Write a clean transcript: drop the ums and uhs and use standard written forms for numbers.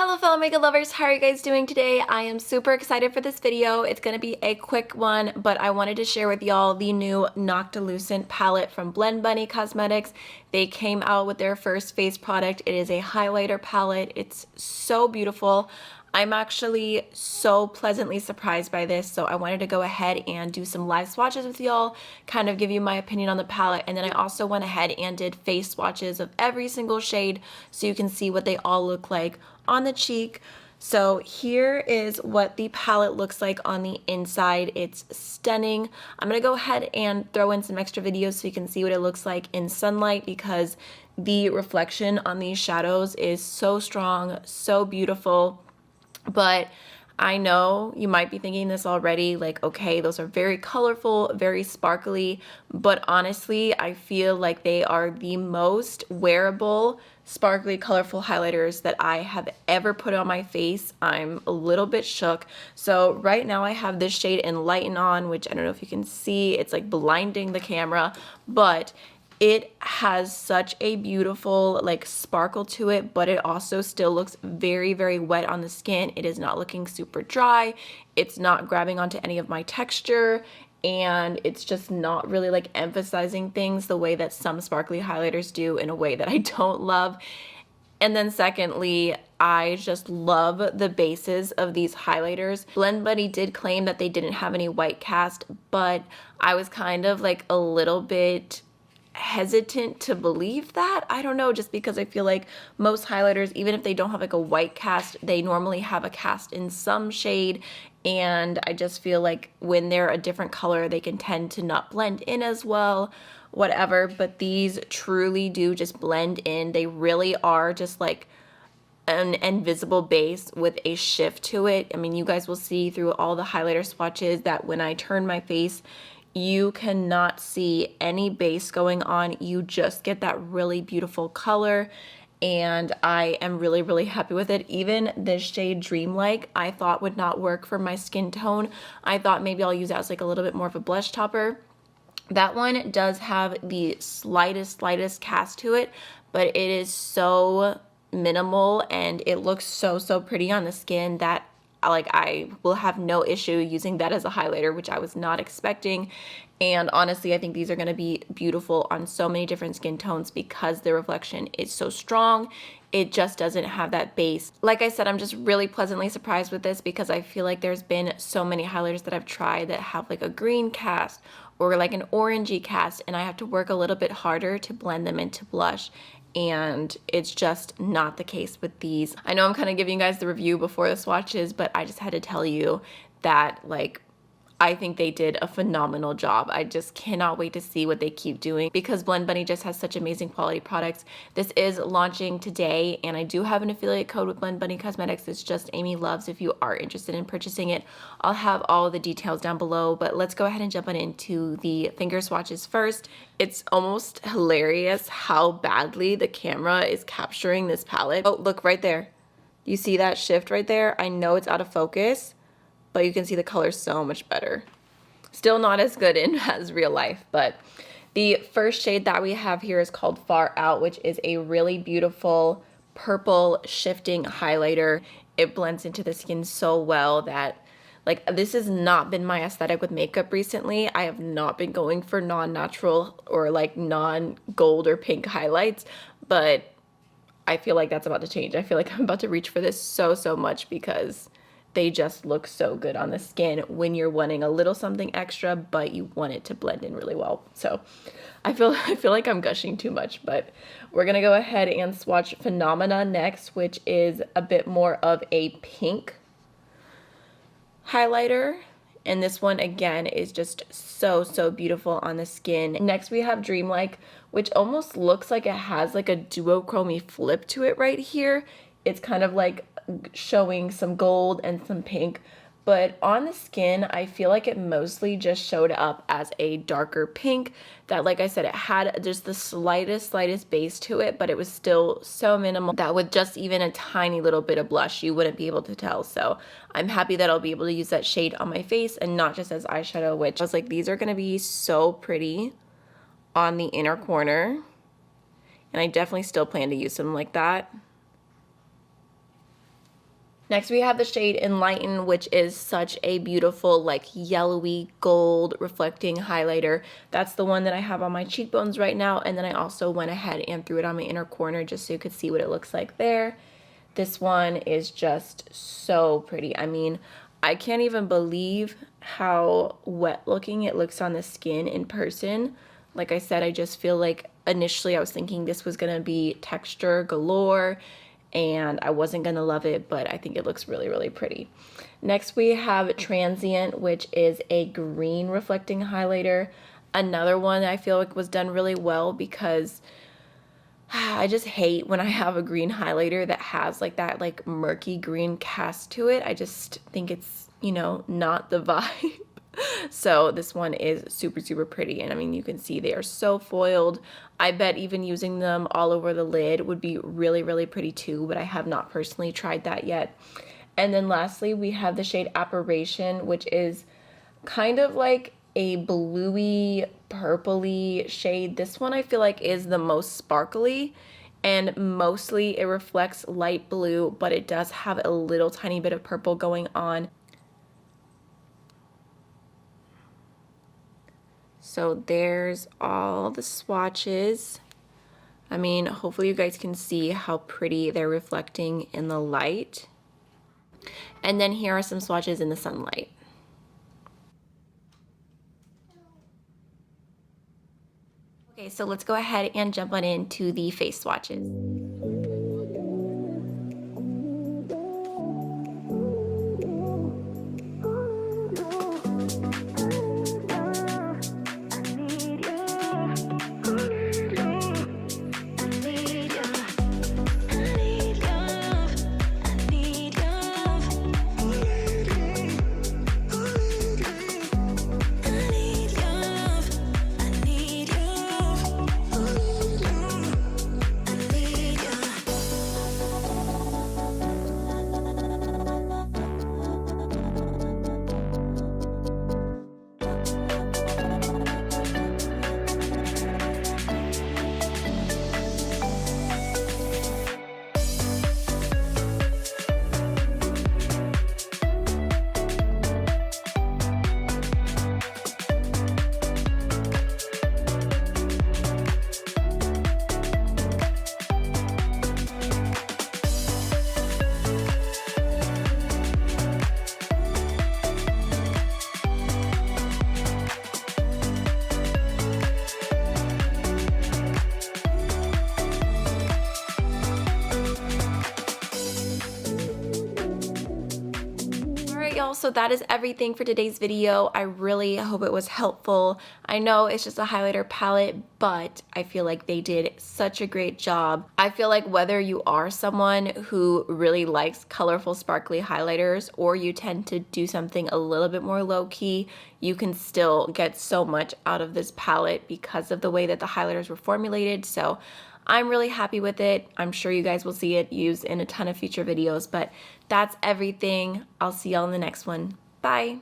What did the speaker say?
Hello fellow makeup lovers, how are you guys doing today? I am super excited for this video. It's going to be a quick one, but I wanted to share with y'all the new Noctilucent palette from Blend Bunny Cosmetics. They came out with their first face product. It is a highlighter palette. It's so beautiful. I'm actually so pleasantly surprised by this, so I wanted to go ahead and do some live swatches with y'all, kind of give you my opinion on the palette, and then I also went ahead and did face swatches of every single shade so you can see what they all look like on the cheek. So here is what the palette looks like on the inside. It's stunning. I'm going to go ahead and throw in some extra videos so you can see what it looks like in sunlight because the reflection on these shadows is so strong, so beautiful. But I know you might be thinking this already, like, okay, those are very colorful, very sparkly, but honestly, I feel like they are the most wearable, sparkly, colorful highlighters that I have ever put on my face. I'm a little bit shook. So right now I have this shade Enlighten on, which I don't know if you can see, it's like blinding the camera, but it has such a beautiful like sparkle to it, but it also still looks very, very wet on the skin. It is not looking super dry. It's not grabbing onto any of my texture, and it's just not really like emphasizing things the way that some sparkly highlighters do in a way that I don't love. And then secondly, I just love the bases of these highlighters. Blend Bunny did claim that they didn't have any white cast, but I was kind of like a little bit hesitant to believe that. I don't know, just because I feel like most highlighters, even if they don't have like a white cast, they normally have a cast in some shade, and I just feel like when they're a different color they can tend to not blend in as well, whatever. But these truly do just blend in. They really are just like an invisible base with a shift to it. I mean, you guys will see through all the highlighter swatches that when I turn my face, you cannot see any base going on. You just get that really beautiful color, and I am really, really happy with it. Even this shade Dreamlike I thought would not work for my skin tone. I thought maybe I'll use that as like a little bit more of a blush topper. That one does have the slightest cast to it, but it is so minimal and it looks so pretty on the skin that like I will have no issue using that as a highlighter, which I was not expecting. And honestly, I think these are going to be beautiful on so many different skin tones because the reflection is so strong. It just doesn't have that base. Like I said, I'm just really pleasantly surprised with this because I feel like there's been so many highlighters that I've tried that have like a green cast or like an orangey cast, and I have to work a little bit harder to blend them into blush, and it's just not the case with these. I know I'm kind of giving you guys the review before the swatches, but I just had to tell you that like I think they did a phenomenal job. I just cannot wait to see what they keep doing because Blend Bunny just has such amazing quality products. This is launching today, and I do have an affiliate code with Blend Bunny Cosmetics. It's just AMYLOVES if you are interested in purchasing it. I'll have all the details down below, but let's go ahead and jump on into the finger swatches first. It's almost hilarious how badly the camera is capturing this palette. Oh, look right there. You see that shift right there? I know it's out of focus, but you can see the color so much better. Still not as good in as real life, but the first shade that we have here is called Far Out, which is a really beautiful purple shifting highlighter. It blends into the skin so well that like this has not been my aesthetic with makeup recently. I have not been going for non-natural or like non-gold or pink highlights, but I feel like that's about to change. I feel like I'm about to reach for this so much because they just look so good on the skin when you're wanting a little something extra, but you want it to blend in really well. So I feel like I'm gushing too much, but we're gonna go ahead and swatch Phenomena next, which is a bit more of a pink highlighter. And this one again is just so beautiful on the skin. Next we have Dreamlike, which almost looks like it has like a duochrome flip to it right here. It's kind of like showing some gold and some pink, but on the skin I feel like it mostly just showed up as a darker pink that, like I said, it had just the slightest base to it, but it was still so minimal that with just even a tiny little bit of blush you wouldn't be able to tell. So I'm happy that I'll be able to use that shade on my face and not just as eyeshadow, which I was like, these are gonna be so pretty on the inner corner, and I definitely still plan to use them like that. Next we have the shade Enlighten, which is such a beautiful like yellowy gold reflecting highlighter. That's the one that I have on my cheekbones right now, and then I also went ahead and threw it on my inner corner just so you could see what it looks like there. This one is just so pretty. I mean, I can't even believe how wet looking it looks on the skin in person. Like I said, I just feel like initially I was thinking this was gonna be texture galore and I wasn't gonna love it, but I think it looks really, really pretty. Next we have Transient, which is a green reflecting highlighter. Another one that I feel like was done really well because I just hate when I have a green highlighter that has like that like murky green cast to it. I just think it's, you know, not the vibe. So this one is super, super pretty. And I mean, you can see they are so foiled. I bet even using them all over the lid would be really, really pretty too, but I have not personally tried that yet. And then lastly, we have the shade Apparition, which is kind of like a bluey, purpley shade. This one I feel like is the most sparkly, and mostly it reflects light blue, but it does have a little tiny bit of purple going on. So there's all the swatches. I mean, hopefully you guys can see how pretty they're reflecting in the light. And then here are some swatches in the sunlight. Okay, so let's go ahead and jump on into the face swatches. Y'all, so that is everything for today's video. I really hope it was helpful. I know it's just a highlighter palette, but I feel like they did such a great job. I feel like whether you are someone who really likes colorful sparkly highlighters or you tend to do something a little bit more low-key, you can still get so much out of this palette because of the way that the highlighters were formulated. So I'm really happy with it. I'm sure you guys will see it used in a ton of future videos, but that's everything. I'll see y'all in the next one. Bye.